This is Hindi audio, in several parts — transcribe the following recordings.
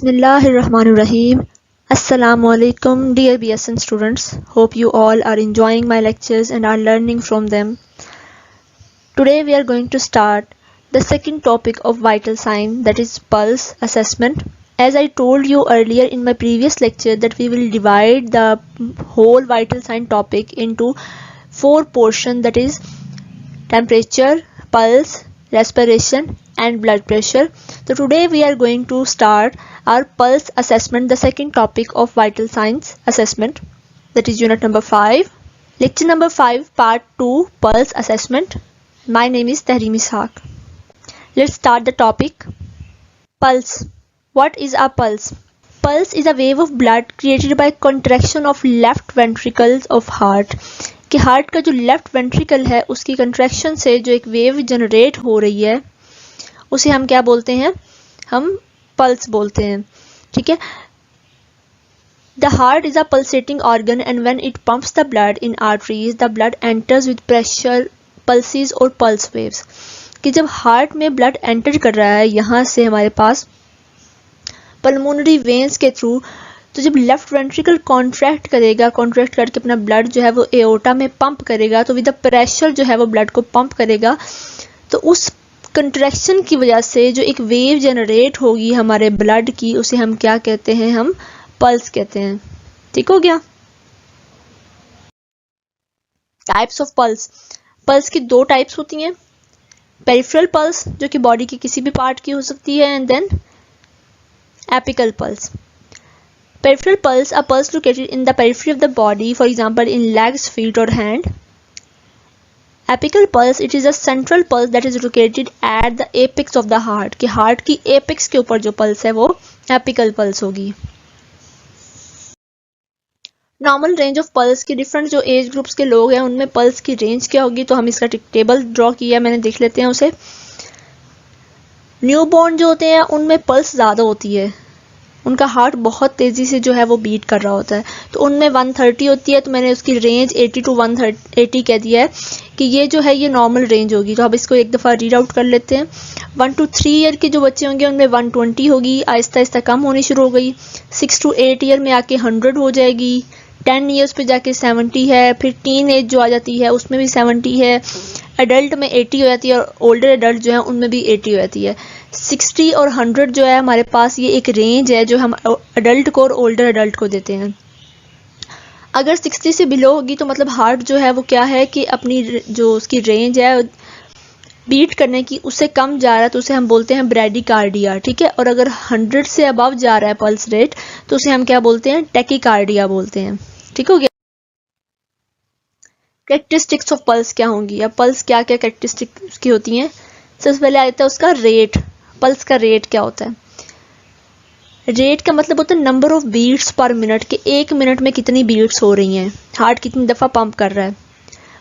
Bismillahirrahmanirrahim. Assalamualaikum dear BSN students. Hope you all are enjoying my lectures and are learning from them. Today we are going to start the second topic of vital sign, that is pulse assessment. As I told you earlier in my previous lecture that we will divide the whole vital sign topic into 4 portions, that is temperature, pulse, respiration and blood pressure. So today we are going to start our pulse assessment, the second topic of vital signs assessment, that is unit number 5, lecture number 5, part 2, pulse assessment. My name is Tahreem Ishaq. Let's start the topic. Pulse. What is a pulse? Pulse is a wave of blood created by contraction of left ventricles of heart. कि हार्ट का जो लेफ्ट वेंट्रिकल है उसकी कंट्रैक्शन से जो एक वेव जनरेट हो रही है उसे हम क्या बोलते हैं? हम पल्स बोलते हैं. ठीक है. The heart is a pulsating organ and when it pumps the blood in arteries the blood enters with pressure pulses और पल्स वेव्स. कि जब हार्ट में ब्लड एंटर कर रहा है यहाँ से हमारे पास पल्मोनरी वेन्स के थ्रू, तो जब लेफ्ट वेंट्रिकल कॉन्ट्रैक्ट करेगा, कॉन्ट्रैक्ट करके अपना ब्लड जो है वो एओर्टा में पंप करेगा, तो विद द प्रेशर जो है वो ब्लड को पंप करेगा, तो उस कंट्रैक्शन की वजह से जो एक वेव जनरेट होगी हमारे ब्लड की उसे हम क्या कहते हैं? हम पल्स कहते हैं. ठीक हो गया. Types of pulse. पल्स की 2 टाइप्स होती हैं. पेरिफेरल पल्स जो कि बॉडी के किसी भी पार्ट की हो सकती है, and then apical pulse. Peripheral pulse, a pulse located in the periphery of the body, for example in legs, feet or hand. Apical pulse, it is a central pulse that is located at the apex of the heart. कि हार्ट की एपेक्स के ऊपर जो पल्स है वो एपिकल पल्स होगी. नॉर्मल रेंज ऑफ पल्स की डिफरेंट जो एज ग्रुप्स के लोग हैं उनमें पल्स की रेंज क्या होगी, तो हम इसका टेबल ड्रॉ किया है, मैंने देख लेते हैं उसे. न्यूबॉर्न जो होते हैं उनमें पल्स ज़्यादा होती है, उनका हार्ट बहुत तेज़ी से जो है वो बीट कर रहा होता है, तो उनमें 130 होती है, तो मैंने उसकी रेंज 80 to 180 कह दिया है कि ये जो है ये नॉर्मल रेंज होगी. तो अब इसको एक दफ़ा रीड आउट कर लेते हैं. 1 to 3 ईयर के जो बच्चे होंगे उनमें 120 होगी, आहिस्ता आहिस्ता कम होनी शुरू हो गई. 6 to 8 ईयर में आके 100 हो जाएगी. 10 ईयर्स पे जाके 70 है. फिर टीन एज जो आ जाती है उसमें भी 70 है. एडल्ट में 80 हो जाती है और ओल्डर एडल्ट जो है उनमें भी 80 हो जाती है. 60 और 100 जो है हमारे पास ये एक रेंज है जो हम अडल्ट को और ओल्डर एडल्ट को देते हैं. अगर 60 से बिलो होगी तो मतलब हार्ट जो है वो क्या है कि अपनी जो उसकी रेंज है बीट करने की उससे कम जा रहा है, तो उसे हम बोलते हैं ब्रेडिकार्डिया. ठीक है. और अगर 100 से अबव जा रहा है पल्स रेट तो उसे हम क्या बोलते हैं? टैकीकार्डिया बोलते हैं. ठीक हो गया. कैरेक्टरिस्टिक्स ऑफ पल्स क्या होंगी? अब पल्स क्या क्या कैरेक्टरिस्टिक्स की होती हैं? सबसे पहले आता है उसका रेट. पल्स का रेट क्या होता है? रेट का मतलब होता है number of beats per minute, के 1 मिनट में कितनी बीट्स हो रही हैं, हार्ट कितनी दफ़ा पंप कर रहा है.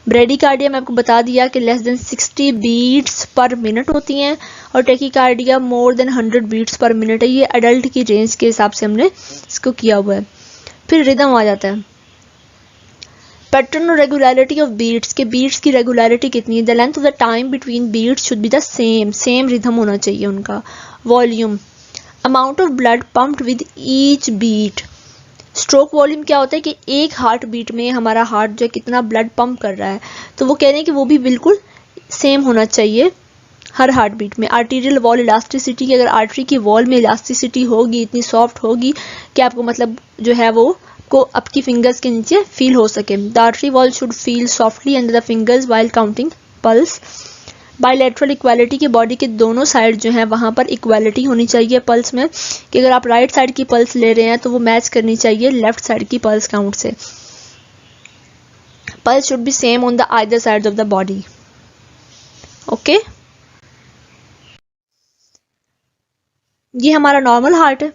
ब्रेडिकार्डिया में आपको बता दिया कि less than 60 beats per minute होती हैं, और tachycardia more than 100 beats per minute है. ये अडल्ट की रेंज के हिसाब से हमने इसको किया हुआ है. फिर रिदम आ जाता है. पैटर्न और रेगुलरिटी ऑफ बीट्स, के बीट्स की रेगुलरिटी कितनी है. The length of the time between beats should be the same rhythm होना चाहिए उनका. Volume, amount of blood pumped with each beat. Stroke volume क्या होता है कि एक हार्ट बीट में हमारा हार्ट जो है कितना ब्लड पंप कर रहा है, तो वो कह रहे हैं कि वो भी बिल्कुल सेम होना चाहिए हर हार्ट बीट में. आर्टीरियल वॉल इलास्टिसिटी, की अगर आर्टरी की वॉल में इलास्टिसिटी होगी, इतनी सॉफ्ट होगी कि आपको मतलब जो है वो को आपकी फिंगर्स के नीचे फील हो सके. The artery wall should feel softly under the fingers while counting pulse. Bilateral equality, की बॉडी के दोनों साइड जो है वहां पर इक्वालिटी होनी चाहिए पल्स में, कि अगर आप राइट साइड की पल्स ले रहे हैं तो वो मैच करनी चाहिए लेफ्ट साइड की पल्स काउंट से. Pulse should be same on the either side of the body. Okay. ये हमारा नॉर्मल हार्ट है.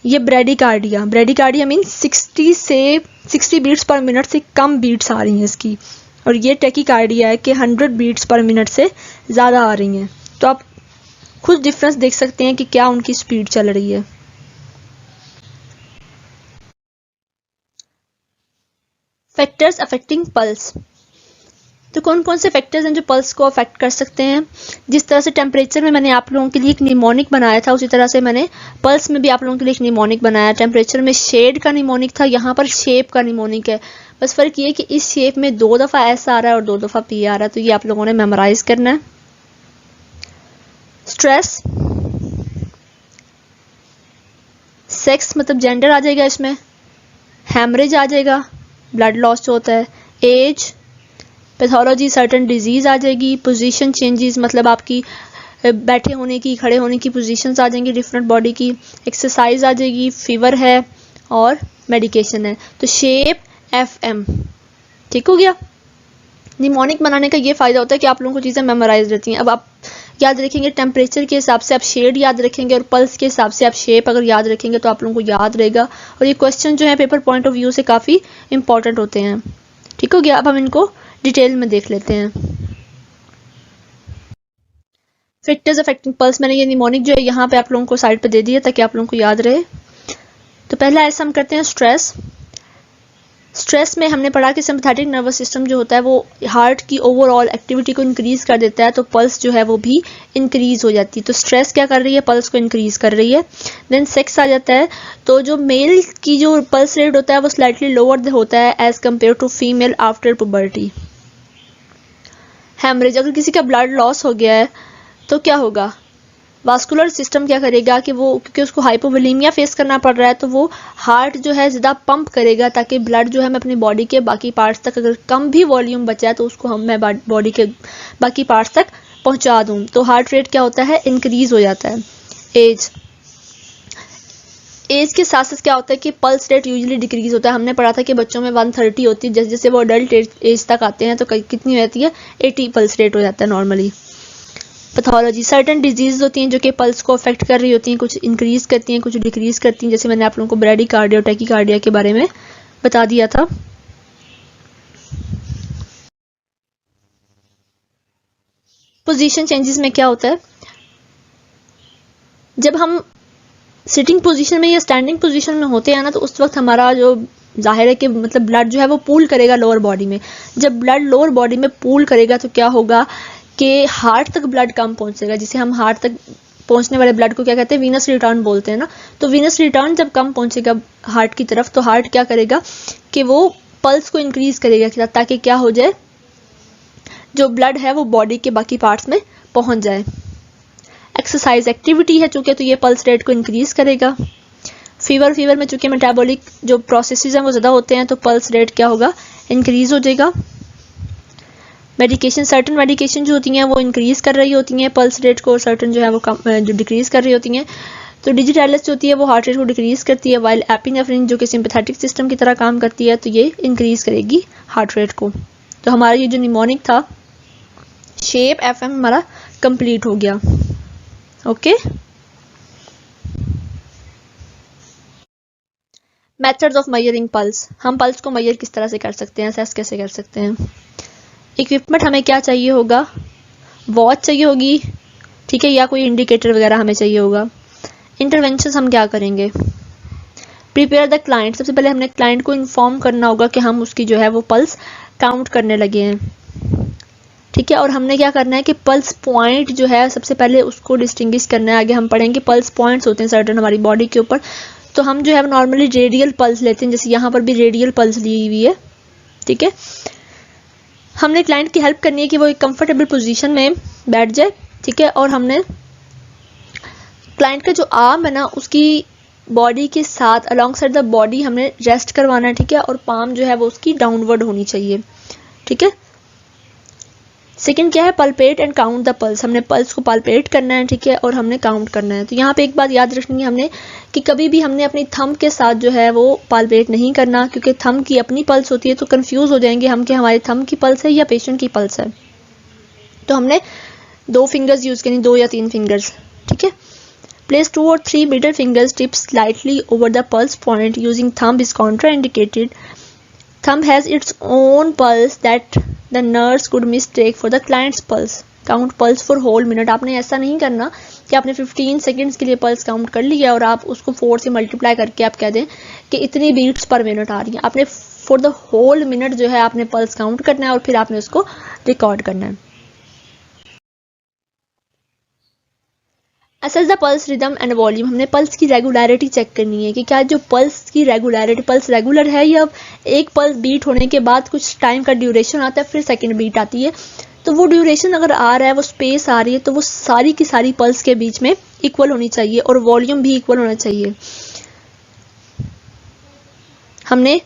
ये bradycardia. Bradycardia mean 60 beats per minute से कम बीट्स आ रही हैं इसकी. और ये टैकीकार्डिया है कि 100 बीट्स पर मिनट से ज़्यादा आ रही हैं. तो आप खुद डिफरेंस देख सकते हैं कि क्या उनकी स्पीड चल रही है. Factors affecting pulse. तो कौन कौन से फैक्टर्स हैं जो पल्स को अफेक्ट कर सकते हैं? जिस तरह से टेम्परेचर में मैंने आप लोगों के लिए एक निमोनिक बनाया था, उसी तरह से मैंने पल्स में भी आप लोगों के लिए एक निमोनिक बनाया। टेम्परेचर में शेड का निमोनिक था, यहाँ पर शेप का निमोनिक है। बस फर्क ये कि इस शेप में 2 दफ़ा एस आ रहा है और 2 दफ़ा पी आ रहा है, तो ये आप लोगों ने मेमोराइज करना है। स्ट्रेस, सेक्स मतलब जेंडर आ जाएगा इसमें, हैमरेज आ जाएगा, ब्लड लॉस जो होता है, एज, पैथोलॉजी सर्टेन डिजीज आ जाएगी, पोजीशन चेंजेस मतलब आपकी बैठे होने की, खड़े होने की पोजीशंस आ जाएंगी डिफरेंट बॉडी की, एक्सरसाइज आ जाएगी, फीवर है और मेडिकेशन है। तो शेप FM ठीक हो गया। निमोनिक बनाने का ये फायदा होता है कि आप लोगों को चीज़ें मेमोराइज रहती हैं। अब आप याद रखेंगे टेम्परेचर के हिसाब से आप शेड याद रखेंगे और पल्स के हिसाब से आप शेप अगर याद रखेंगे तो आप लोगों को याद रहेगा। और ये क्वेश्चन जो है पेपर पॉइंट ऑफ व्यू से काफ़ी इंपॉर्टेंट होते हैं। ठीक हो गया। अब हम इनको डिटेल में देख लेते हैं। फैक्टर्स अफेक्टिंग पल्स, मैंने ये निमोनिक जो है यहाँ पे आप लोगों को साइड पे दे दिया ताकि आप लोगों को याद रहे। तो पहला ऐसा हम करते हैं स्ट्रेस। स्ट्रेस में हमने पढ़ा कि सिंपैथेटिक नर्वस सिस्टम जो होता है वो हार्ट की ओवरऑल एक्टिविटी को इंक्रीज कर देता है, तो पल्स जो है वो भी इंक्रीज हो जाती है। तो स्ट्रेस क्या कर रही है? पल्स को इंक्रीज कर रही है। देन सेक्स आ जाता है, तो जो मेल की जो पल्स रेट होता है वो स्लाइटली लोअर होता है as compared to female after puberty. Haemorrhage, अगर किसी का ब्लड लॉस हो गया है तो क्या होगा? वास्कुलर सिस्टम क्या करेगा कि वो, क्योंकि उसको हाइपोवोलेमिया फेस करना पड़ रहा है, तो वो हार्ट जो है ज़्यादा पंप करेगा ताकि ब्लड जो है मैं अपनी बॉडी के बाकी पार्ट्स तक, अगर कम भी वॉल्यूम बचा है तो उसको मैं बॉडी के बाकी पार्ट्स तक पहुंचा दूं। तो हार्ट रेट क्या होता है? इंक्रीज हो जाता है। एज के साथ साथ क्या होता है कि पल्स रेट यूजुअली डिक्रीज होता है। हमने पढ़ा था कि बच्चों में 130 होती है, जैसे जैसे वो अडल्ट एज तक आते हैं तो कितनी हो जाती है? 80 पल्स रेट हो जाता है नॉर्मली। पैथोलॉजी, सर्टेन डिजीज होती हैं जो कि पल्स को अफेक्ट कर रही होती हैं, कुछ इंक्रीज करती हैं कुछ डिक्रीज करती हैं, जैसे मैंने आप लोगों को ब्रेडिकार्डिया और टैकीकार्डिया के बारे में बता दिया था। पोजीशन चेंजेस में क्या होता है? जब हम सिटिंग पोजीशन में या स्टैंडिंग पोजीशन में होते हैं ना, तो उस वक्त हमारा जो जाहिर है कि मतलब ब्लड जो है वो पूल करेगा लोअर बॉडी में। जब ब्लड लोअर बॉडी में पूल करेगा तो क्या होगा कि हार्ट तक ब्लड कम पहुंचेगा, जिसे हम हार्ट तक पहुंचने वाले ब्लड को क्या कहते हैं? वीनस रिटर्न बोलते हैं ना। तो वीनस रिटर्न जब कम पहुंचेगा हार्ट की तरफ, तो हार्ट क्या करेगा कि वो पल्स को इंक्रीज करेगा ताकि क्या हो जाए, जो ब्लड है वो बॉडी के बाकी पार्ट्स में पहुंच जाए। एक्सरसाइज एक्टिविटी है चूंकि, तो ये पल्स रेट को इंक्रीज करेगा। फीवर में चूंकि मेटाबॉलिक जो प्रोसेसेस हैं वो ज़्यादा होते हैं, तो पल्स रेट क्या होगा? इंक्रीज हो जाएगा। मेडिकेशन, सर्टन मेडिकेशन जो होती हैं वो इंक्रीज कर रही होती हैं पल्स रेट को, सर्टन जो है वो कम जो डिक्रीज कर रही होती हैं। तो डिजिटैलिस जो होती है वो हार्ट रेट को डिक्रीज करती है, वाइल एपिनेफ्रिन जो कि सिंपैथेटिक सिस्टम की तरह काम करती है तो ये इंक्रीज करेगी हार्ट रेट को। तो हमारा ये जो निमोनिक था शेप FM हमारा कंप्लीट हो गया। Okay, methods of measuring pulse, हम पल्स को मेजर किस तरह से कर सकते हैं, असेस कैसे कर सकते हैं। इक्विपमेंट हमें क्या चाहिए होगा? वॉच चाहिए होगी, ठीक है, या कोई इंडिकेटर वगैरह हमें चाहिए होगा। इंटरवेंशन हम क्या करेंगे? प्रिपेयर द क्लाइंट, सबसे पहले हमने क्लाइंट को इन्फॉर्म करना होगा कि हम उसकी जो है वो पल्स काउंट करने लगे हैं, ठीक है। और हमने क्या करना है कि पल्स पॉइंट जो है सबसे पहले उसको डिस्टिंग्विश करना है। आगे हम पढ़ेंगे पल्स पॉइंट्स होते हैं सर्टन हमारी बॉडी के ऊपर, तो हम जो है नॉर्मली रेडियल पल्स लेते हैं, जैसे यहाँ पर भी रेडियल पल्स ली हुई है, ठीक है। हमने क्लाइंट की हेल्प करनी है कि वो एक कंफर्टेबल पोजीशन में बैठ जाए, ठीक है। और हमने क्लाइंट का जो आर्म है ना उसकी बॉडी के साथ अलॉन्ग साइड द बॉडी हमने रेस्ट करवाना है, ठीक है। और पाम जो है वो उसकी डाउनवर्ड होनी चाहिए, ठीक है। सेकंड क्या है? Palpate and count the pulse, हमने पल्स को पल्पेट करना है, ठीक है, और हमने काउंट करना है। तो यहाँ पे एक बात याद रखनी है हमने कि कभी भी हमने अपनी थंब के साथ जो है वो पल्पेट नहीं करना, क्योंकि थंब की अपनी पल्स होती है तो कंफ्यूज हो जाएंगे हम कि हमारी थंब की पल्स है या पेशेंट की पल्स है। तो हमने 2 फिंगर्स यूज करनी, 2 या 3 फिंगर्स, ठीक है। Place 2 or 3 middle fingers tips slightly over the pulse point. Using thumb is contraindicated. Thumb has its own pulse that the nurse could mistake for the client's pulse. Count pulse for whole minute. आपने ऐसा नहीं करना कि आपने 15 सेकेंड्स के लिए पल्स काउंट कर लिया और आप उसको 4 से मल्टीप्लाई करके आप कह दें कि इतनी बीट्स पर मिनट आ रही हैं। आपने फॉर द होल मिनट जो है आपने पल्स काउंट करना है और फिर आपने उसको रिकॉर्ड करना है। Assess the pulse rhythm and volume, हमने पल्स की रेगुलरिटी चेक करनी है कि क्या जो पल्स की रेगुलरिटी, पल्स रेगुलर है या एक पल्स बीट होने के बाद कुछ टाइम का ड्यूरेशन आता है फिर सेकंड बीट आती है। तो वो ड्यूरेशन अगर आ रहा है, वो स्पेस आ रही है, तो वो सारी की सारी पल्स के बीच में इक्वल होनी चाहिए और वॉल्यूम भी इक्वल होना चाहिए। हमने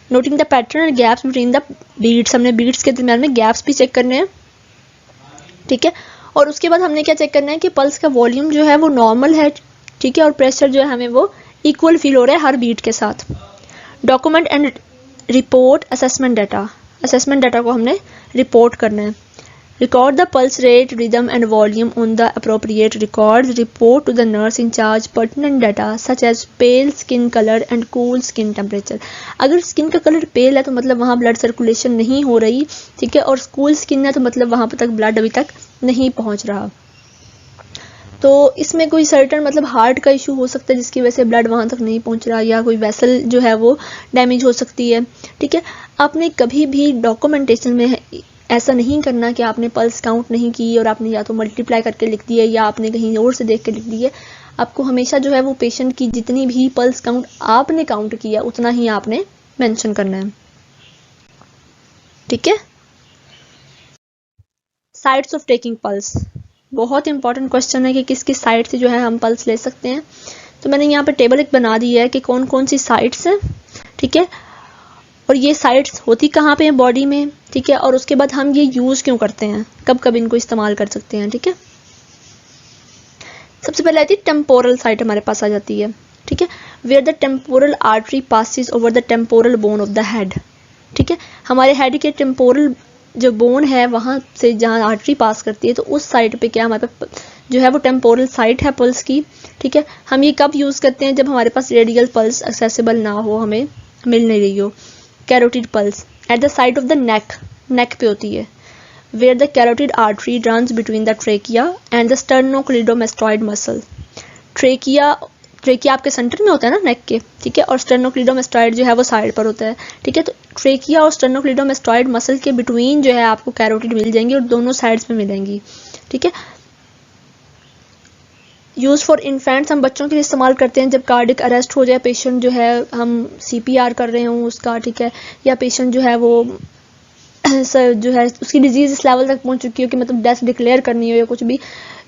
noting the pattern and gaps between the beats, हमने बीट्स के दरमियान में गैप्स भी चेक करने हैं, ठीक है। और उसके बाद हमने क्या चेक करना है कि पल्स का वॉल्यूम जो है वो नॉर्मल है, ठीक है, और प्रेशर जो है हमें वो इक्वल फील हो रहा है हर बीट के साथ। Document and report assessment data, assessment data को हमने रिपोर्ट करना है। Record the pulse rate, rhythm and volume on the appropriate records. Report to the nurse in charge pertinent data such as pale skin color and cool skin temperature. अगर स्किन का कलर पेल है तो मतलब वहाँ ब्लड सर्कुलेशन नहीं हो रही, ठीक है, और कूल स्किन है तो मतलब वहाँ तक ब्लड अभी तक नहीं पहुँच रहा। तो इसमें कोई सर्टन मतलब हार्ट का इशू हो सकता है जिसकी वजह से ब्लड वहाँ तक नहीं पहुँच रहा, या कोई वेसल जो है वो डैमेज हो सकती है, ठीक है। आपने कभी भी डॉक्यूमेंटेशन में ऐसा नहीं करना कि आपने पल्स काउंट नहीं की और आपने या तो मल्टीप्लाई करके लिख दिए या आपने कहीं और से देख के लिख दिए। आपको हमेशा जो है वो पेशेंट की जितनी भी पल्स काउंट आपने काउंट किया उतना ही आपने मेंशन करना है, ठीक है। साइट्स ऑफ टेकिंग पल्स, बहुत इंपॉर्टेंट क्वेश्चन है कि किस किस साइट से जो है हम पल्स ले सकते हैं। तो मैंने यहाँ पे टेबल एक बना दी है कि कौन कौन सी साइट्स हैं, ठीक है, और ये साइट्स होती कहाँ पे हैं बॉडी में, ठीक है, और उसके बाद हम ये यूज क्यों करते हैं, कब कब इनको इस्तेमाल कर सकते हैं, ठीक है। सबसे पहले आती है टेम्पोरल साइट हमारे पास आ जाती है, ठीक है, where the temporal artery passes over the temporal bone of the head, ठीक है। हमारे हेड के टेम्पोरल जो बोन है वहां से जहां आर्टरी पास करती है तो उस साइड पे क्या हमारे पास जो है वो टेम्पोरल साइट है पल्स की, ठीक है। हम ये कब यूज करते हैं, जब हमारे पास रेडियल पल्स एक्सेसिबल ना हो, हमें मिल नहीं रही हो। Carotid pulse at the side of the neck, neck पे होती है, where the carotid artery runs between the trachea and the sternocleidomastoid muscle. Trachea आपके सेंटर में होता है ना नेक के, ठीक है, और स्टर्नोक्लिडोमेस्टॉइड जो है वो साइड पर होता है, ठीक है। तो ट्रेकिया और स्टर्नोक्लिडोमेस्टॉइड मसल के बिटवीन जो है आपको कैरोटिड मिल जाएंगी और दोनों साइड्स में मिलेंगी, ठीक है। यूज फॉर इन्फेंट्स, हम बच्चों के लिए इस्तेमाल करते हैं जब कार्डिक अरेस्ट हो जाए, पेशेंट जो है हम CPR कर रहे हों उसका, ठीक है, या पेशेंट जो है वो जो है उसकी डिजीज इस लेवल तक पहुंच चुकी हो कि मतलब डेथ डिक्लेयर करनी हो या कुछ भी,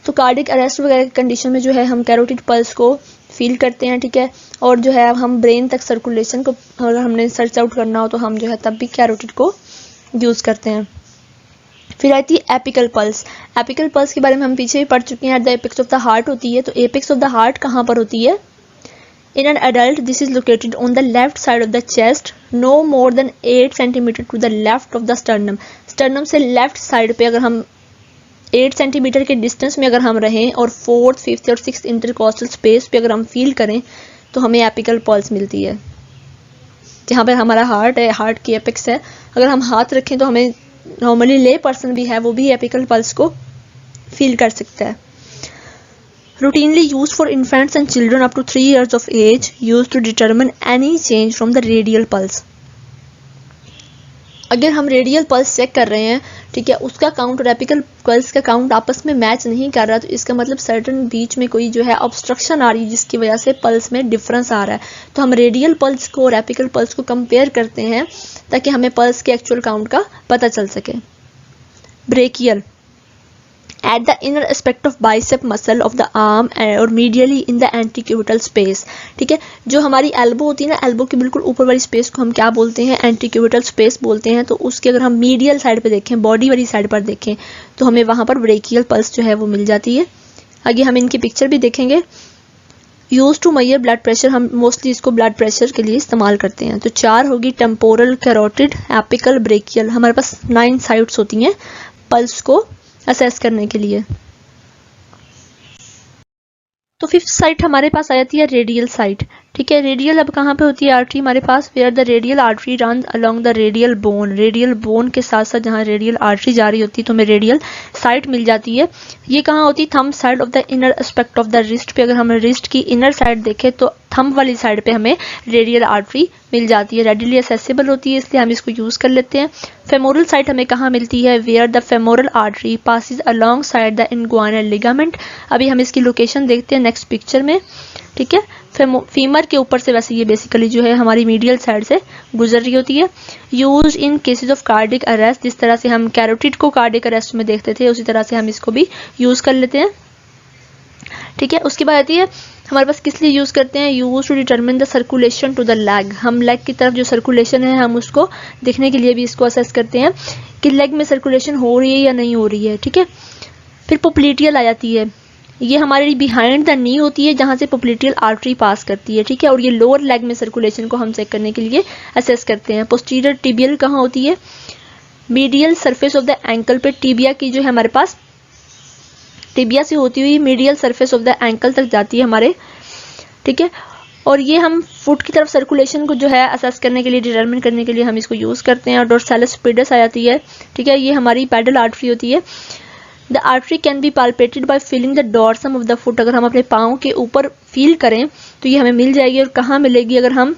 तो कार्डिक अरेस्ट वगैरह की कंडीशन में जो है हम कैरोटिड पल्स को फील करते हैं, ठीक है। और जो है हम ब्रेन तक सर्कुलेशन को अगर हमने सर्च आउट करना हो तो हम जो है तब भी कैरोटिड को यूज करते हैं। फिर आती है एपिकल पल्स। एपिकल पल्स के बारे में हम पीछे भी पढ़ चुके हैं, at the apex of the heart होती है। तो एपेक्स ऑफ द हार्ट कहाँ पर होती है? In an adult this is located on the left side of the chest, no more than 8 centimetre to the left of the sternum. Sternum से लेफ्ट साइड पे अगर हम 8 सेंटीमीटर के डिस्टेंस में अगर हम रहें और 4th, 5th और 6th इंटरकॉस्टल स्पेस पे अगर हम फील करें तो हमें एपिकल पल्स मिलती है। जहाँ पर हमारा हार्ट है, हार्ट की एपेक्स है, अगर हम हाथ रखें तो हमें नॉर्मली ले पर्सन भी है वो भी एपिकल पल्स को फील कर सकता है। routinely used for infants and children up to 3 years of age, used to determine any change from the radial pulse. अगर हम रेडियल पल्स चेक कर रहे हैं, ठीक है, उसका काउंट और एपिकल पल्स का काउंट आपस में मैच नहीं कर रहा, तो इसका मतलब सर्टन बीच में कोई जो है ऑब्स्ट्रक्शन आ रही है जिसकी वजह से पल्स में डिफरेंस आ रहा है। तो हम रेडियल पल्स को और एपिकल पल्स को कंपेयर करते हैं ताकि हमें पल्स के एक्चुअल काउंट का पता चल सके। Brachial at the inner aspect of bicep muscle of the arm और medially in the antecubital space, ठीक है। जो हमारी एल्बो होती है ना, एल्बो के बिल्कुल ऊपर वाली स्पेस को हम क्या बोलते हैं? एंटीक्यूबिटल स्पेस बोलते हैं। तो उसके अगर हम मीडियल साइड पे देखें, बॉडी वाली साइड पर देखें, तो हमें वहां पर ब्रेकियल पल्स जो है वो मिल जाती है। आगे हम इनकी पिक्चर भी देखेंगे। Use to measure blood pressure, हम मोस्टली इसको ब्लड प्रेशर के लिए इस्तेमाल करते हैं। तो 4 होगी, टेम्पोरल, कैरोटिड, एपिकल, ब्रेकियल। हमारे पास 9 साइट्स होती हैं पल्स को असेस करने के लिए। तो 5th साइट हमारे पास आ जाती है रेडियल साइट। ठीक है। रेडियल अब कहाँ पे होती है आर्टरी हमारे पास, where the radial artery run along the radial bone, radial bone के साथ साथ जहाँ रेडियल आर्टरी जा रही होती है तो हमें रेडियल साइड मिल जाती है। ये कहाँ होती है, thumb side of the inner aspect of the wrist पे। अगर हम रिस्ट की इनर साइड देखें तो थंब वाली साइड पे हमें रेडियल आर्टरी मिल जाती है, रेडिली एक्सेसिबल होती है, इसलिए हम इसको यूज कर लेते हैं। फेमोरल साइट हमें कहाँ मिलती है, where the femoral artery passes alongside the inguinal ligament. अभी हम इसकी लोकेशन देखते हैं नेक्स्ट पिक्चर में, ठीक है। फीमर के ऊपर से वैसे ये बेसिकली जो है हमारी मीडियल साइड से गुजर रही होती है। Use in cases of cardiac arrest, जिस तरह से हम कैरोटिड को कार्डिक अरेस्ट में देखते थे उसी तरह से हम इसको भी यूज कर लेते हैं, ठीक है। उसके बाद आती है हमारे पास किस लिए यूज करते हैं, use to determine the circulation to the leg. हम लेग की तरफ जो सर्कुलेशन है हम उसको देखने के लिए भी इसको असेस करते हैं कि लेग में सर्कुलेशन हो रही है या नहीं हो रही है, ठीक है। फिर पोप्लिटियल आ जाती है, ये हमारी बिहाइंड द नी होती है जहां से पोप्लिटियल आर्टरी पास करती है, ठीक है। और ये लोअर लेग में सर्कुलेशन को हम चेक करने के लिए असेस करते हैं। पोस्टीरियर टिबियल कहाँ होती है, medial surface of the ankle पे, टिबिया की जो है हमारे पास टिबिया से होती हुई medial surface of the ankle तक जाती है हमारे, ठीक है। और ये हम फुट की तरफ सर्कुलेशन को जो है असेस करने के लिए, डिटरमिन करने के लिए हम इसको यूज करते हैं। और डोर्सालिस पेडस आ जाती है, ठीक है, ये हमारी पैडल आर्टरी होती है। The artery can be palpated by feeling the dorsum of the foot, अगर हम अपने पाँव के ऊपर फील करें तो ये हमें मिल जाएगी। और कहाँ मिलेगी, अगर हम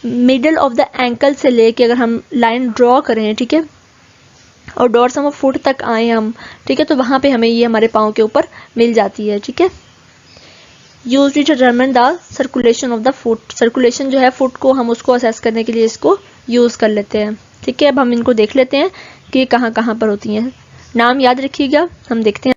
मिडल ऑफ द एंकल से लेके अगर हम लाइन ड्रॉ करें, ठीक है, और डोर्सम ऑफ फुट तक आए हम, ठीक है, तो वहां पे हमें ये हमारे पाँव के ऊपर मिल जाती है, ठीक है। Use to determine the circulation of the foot, circulation जो है फुट को हम उसको असेस करने के लिए इसको यूज कर लेते हैं, ठीक है। अब हम इनको देख लेते हैं कि कहाँ कहाँ पर होती हैं, नाम याद रखिएगा। हम देखते हैं,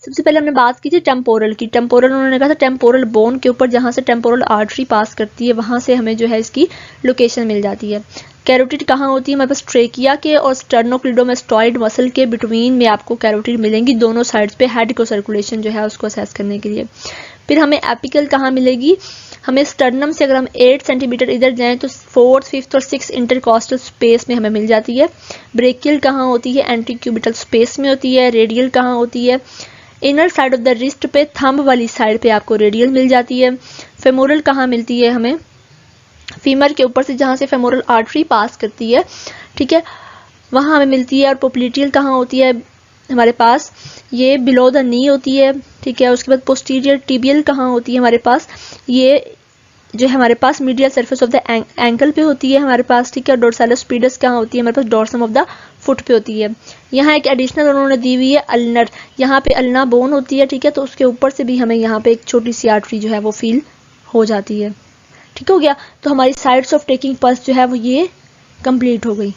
सबसे पहले हमने बात की थी टेम्पोरल की। टेम्पोरल उन्होंने कहा था टेम्पोरल बोन के ऊपर जहाँ से टेम्पोरल आर्टरी पास करती है वहां से हमें जो है इसकी लोकेशन मिल जाती है। कैरोटिड कहाँ होती है हमारे पास, ट्रेकिया के और स्टर्नोक्लिडोमेस्टॉइड मसल के बिटवीन में आपको कैरोटिड मिलेंगी, दोनों साइड्स पे हेड को सर्कुलेशन जो है उसको असेस करने के लिए। फिर हमें एपिकल कहाँ मिलेगी, हमें स्टर्नम से अगर हम 8 सेंटीमीटर इधर जाएं तो 4th, 5th और 6th इंटरकॉस्टल स्पेस में हमें मिल जाती है। ब्रेकियल कहाँ होती है, एंटीक्यूबिटल स्पेस में होती है। रेडियल कहाँ होती है, inner side of the wrist पे, थंब वाली साइड पे आपको रेडियल मिल जाती है। फेमोरल कहाँ मिलती है हमें, फीमर के ऊपर से जहाँ से फेमोरल आर्टरी पास करती है, ठीक है, वहाँ हमें मिलती है। और पोप्लिटियल कहाँ होती है हमारे पास, ये बिलो द नी होती है, ठीक है। उसके बाद पोस्टीरियर टिबियल कहाँ होती है हमारे पास, ये जो है हमारे पास medial surface of the ankle पे होती है हमारे पास, ठीक है। डोर्सालिस पेडस कहाँ होती है हमारे पास, डोर्सम ऑफ द फुट पे होती है। यहाँ एक एडिशनल उन्होंने दी हुई है अल्नर, यहाँ पे अल्ना बोन होती है, ठीक है, तो उसके ऊपर से भी हमें यहाँ पे एक छोटी सी आर्टरी जो है वो फील हो जाती है, ठीक हो गया। तो हमारी साइड्स ऑफ टेकिंग पल्स जो है वो ये कंप्लीट हो गई।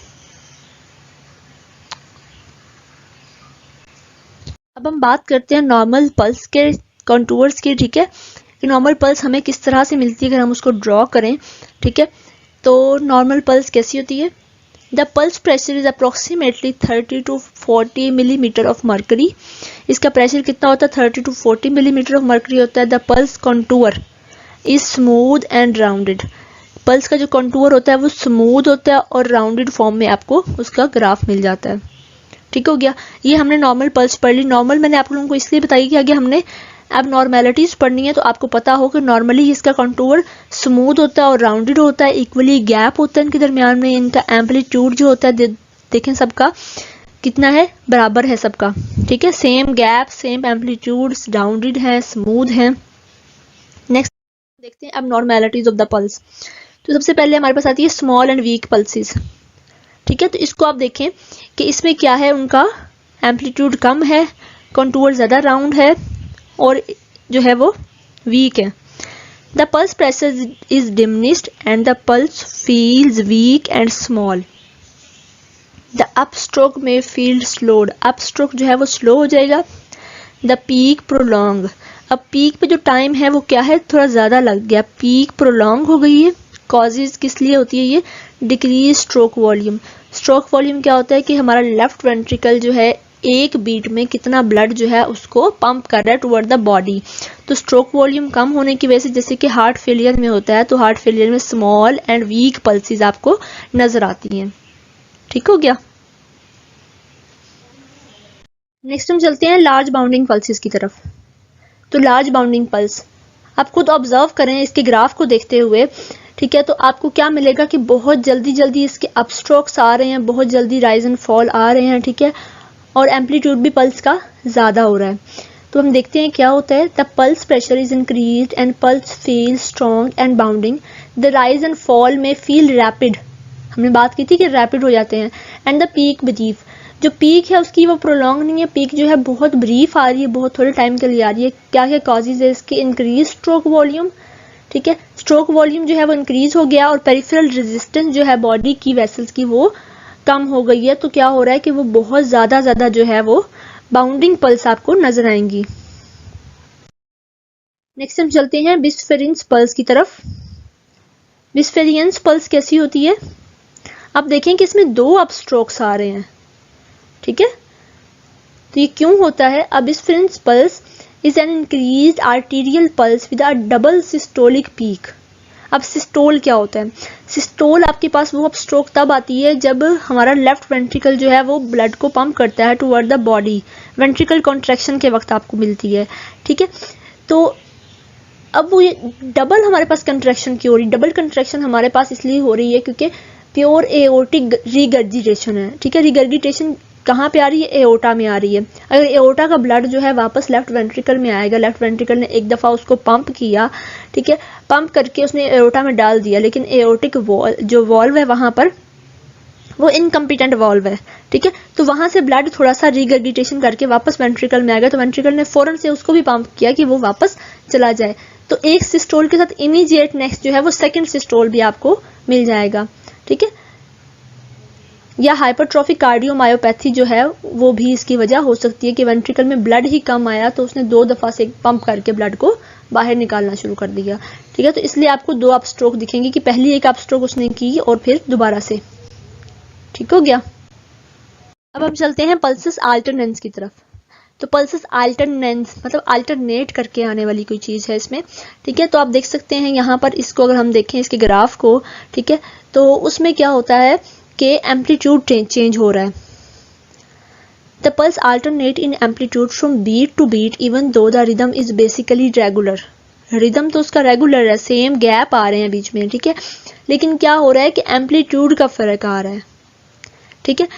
अब हम बात करते हैं नॉर्मल पल्स के कंटूर्स की, ठीक है, कि नॉर्मल पल्स हमें किस तरह से मिलती है अगर हम उसको ड्रॉ करें, ठीक है। तो नॉर्मल पल्स कैसी होती है, the pulse pressure is approximately 30 to 40 millimetre of mercury. इसका प्रेशर कितना होता है, 30 to 40 मिलीमीटर ऑफ मर्करी होता है। The pulse contour is smooth and rounded, pulse का जो कंटूर होता है वो स्मूथ होता है और राउंडेड फॉर्म में आपको उसका ग्राफ मिल जाता है, ठीक हो गया। ये हमने नॉर्मल पल्स पढ़ ली। नॉर्मल मैंने आप लोगों को इसलिए बताई कि आगे हमने अब नॉर्मेलिटीज पढ़नी है तो आपको पता हो कि नॉर्मली इसका कंटूर स्मूथ होता है और राउंडेड होता है, इक्वली गैप होता है इनके दरमियान में। इनका एम्पलीट्यूड जो होता है देखें सबका कितना है, बराबर है सबका, ठीक है, same gap, same amplitude, rounded है, स्मूथ है। नेक्स्ट देखते हैं अब नॉर्मेलिटीज ऑफ द पल्स। तो सबसे पहले हमारे पास आती है स्मॉल एंड वीक पल्सेस, ठीक है। तो इसको आप देखें कि इसमें क्या है, उनका एम्पलीट्यूड कम है, कंटूर ज़्यादा राउंड है और जो है वो वीक है। The pulse pressure is diminished and the pulse feels weak and small. The upstroke में फील स्लोड, अप स्ट्रोक जो है वो स्लो हो जाएगा। द पीक प्रोलॉन्ग, अब पीक पे जो टाइम है वो क्या है, थोड़ा ज़्यादा लग गया, पीक प्रोलॉन्ग हो गई है। कॉजेज किस लिए होती है ये, decrease stroke volume. Stroke volume क्या होता है कि हमारा लेफ्ट वेंट्रिकल जो है एक बीट में कितना ब्लड जो है उसको पंप कर रहा है टुवर्ड द बॉडी। तो स्ट्रोक वॉल्यूम कम होने की वजह से जैसे कि हार्ट फेलियर में होता है, तो हार्ट फेलियर में स्मॉल एंड वीक पल्सेस आपको नजर आती हैं, ठीक हो गया। नेक्स्ट हम चलते हैं लार्ज बाउंडिंग पल्सेस की तरफ। तो लार्ज बाउंडिंग पल्स आप खुद ऑब्जर्व करें इसके ग्राफ को देखते हुए, ठीक है, तो आपको क्या मिलेगा कि बहुत जल्दी जल्दी इसके अपस्ट्रोक्स आ रहे हैं, बहुत जल्दी राइज एंड फॉल आ रहे हैं, ठीक है, और एम्पलीट्यूड भी पल्स का ज़्यादा हो रहा है। तो हम देखते हैं क्या होता है। The pulse pressure is increased and pulse feel strong and bounding. The rise and fall में फील रैपिड, हमने बात की थी कि रैपिड हो जाते हैं। एंड द पीक ब्रीफ, जो पीक है उसकी वो प्रोलॉन्ग नहीं है, पीक जो है बहुत ब्रीफ आ रही है, बहुत थोड़े टाइम के लिए आ रही है। क्या क्या कॉजेज है इसके? इंक्रीज स्ट्रोक वॉल्यूम, ठीक है, स्ट्रोक वॉल्यूम जो है वो इंक्रीज हो गया और पेरिफेरल रेजिस्टेंस जो है बॉडी की वेसल्स की वो कम हो गई है। तो क्या हो रहा है कि वो बहुत ज़्यादा जो है वो बाउंडिंग पल्स आपको नजर आएंगी। नेक्स्ट हम चलते हैं बिस्फेरियंस पल्स की तरफ। बिस्फेरियंस पल्स कैसी होती है? आप देखें कि इसमें दो अपस्ट्रोक्स आ रहे हैं, ठीक है, तो ये क्यों होता है? अब bisferiens pulse is an increased arterial pulse with a double systolic peak. अब सिस्टोल क्या होता है? सिस्टोल आपके पास वो अपस्ट्रोक तब आती है जब हमारा लेफ्ट वेंट्रिकल जो है वो ब्लड को पंप करता है toward the body, ventricle contraction के वक्त आपको मिलती है, ठीक है। तो अब वो ये डबल हमारे पास कंट्रैक्शन क्यों हो रही? डबल कंट्रैक्शन हमारे पास इसलिए हो रही है क्योंकि प्योर एओर्टिक रिगर्जिटेशन है, ठीक है। रिगर्जिटेशन कहाँ पे आ रही है? एओर्टा में आ रही है। अगर एओर्टा का ब्लड जो है वापस लेफ्ट वेंट्रिकल में आएगा, लेफ्ट वेंट्रिकल ने एक दफ़ा उसको पंप किया, ठीक है, पंप करके उसने एओर्टा में डाल दिया, लेकिन एओर्टिक जो वॉल्व है वहाँ पर वो इनकम्पिटेंट वॉल्व है, ठीक है, तो वहाँ से ब्लड थोड़ा सा रिगर्जिटेशन करके वापस वेंट्रिकल में आ गया, तो वेंट्रिकल ने फौरन से उसको भी पंप किया कि वो वापस चला जाए। तो एक सिस्टोल के साथ इमीडिएट नेक्स्ट जो है वो सेकेंड सिस्टोल भी आपको मिल जाएगा, ठीक है। या हाइपरट्रॉफिक कार्डियोमायोपैथी जो है वो भी इसकी वजह हो सकती है कि वेंट्रिकल में ब्लड ही कम आया तो उसने दो दफ़ा से पंप करके ब्लड को बाहर निकालना शुरू कर दिया, ठीक है। तो इसलिए आपको दो अपस्ट्रोक दिखेंगे कि पहली एक अपस्ट्रोक उसने की और फिर दोबारा से, ठीक हो गया। अब हम चलते हैं पल्सेस अल्टरनेंस की तरफ। तो पल्सेस अल्टरनेंस मतलब अल्टरनेट करके आने वाली कोई चीज़ है इसमें, ठीक है। तो आप देख सकते हैं यहाँ पर इसको अगर हम देखें इसके ग्राफ को, ठीक है, तो उसमें क्या होता है कि एम्पलीट्यूड चेंज हो रहा है। The pulse alternate in amplitude from beat to beat even though the rhythm is basically regular. Rhythm तो उसका रेगुलर है, सेम गैप आ रहे हैं बीच में, ठीक है, लेकिन क्या हो रहा है कि एम्पलीट्यूड का फर्क आ रहा है, ठीक है।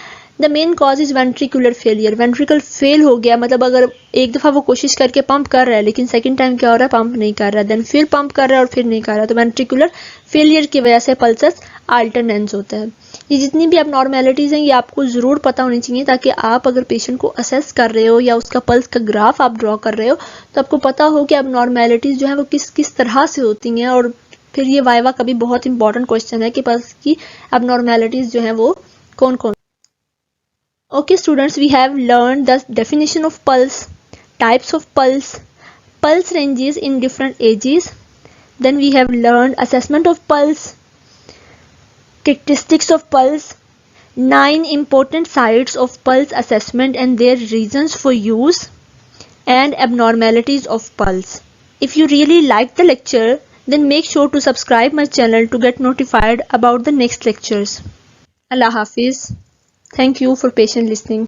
The main cause is ventricular failure. Ventricle fail हो गया, मतलब अगर एक दफ़ा वो कोशिश करके पंप कर रहा है लेकिन सेकंड टाइम क्या हो रहा है, पंप नहीं कर रहा है, देन फिर पंप कर रहा है और फिर नहीं कर रहा है, तो वेंट्रिकुलर फेलियर की वजह से पल्सेस अल्टरनेंस होता है। ये जितनी भी abnormalities हैं ये आपको ज़रूर पता होनी चाहिए ताकि आप अगर पेशेंट को असेस कर रहे हो या उसका पल्स का ग्राफ आप ड्रॉ कर रहे हो तो आपको पता हो कि abnormalities जो है वो किस किस तरह से होती हैं। और फिर ये वाइवा का भी बहुत इंपॉर्टेंट क्वेश्चन है कि पल्स की abnormalities जो है वो कौन कौन। Okay students, we have learned the definition of pulse, types of pulse, pulse ranges in different ages. Then we have learned assessment of pulse, characteristics of pulse, 9 important sites of pulse assessment and their reasons for use, and abnormalities of pulse. If you really like the lecture, then make sure to subscribe my channel to get notified about the next lectures. Allah Hafiz. Thank you for patient listening.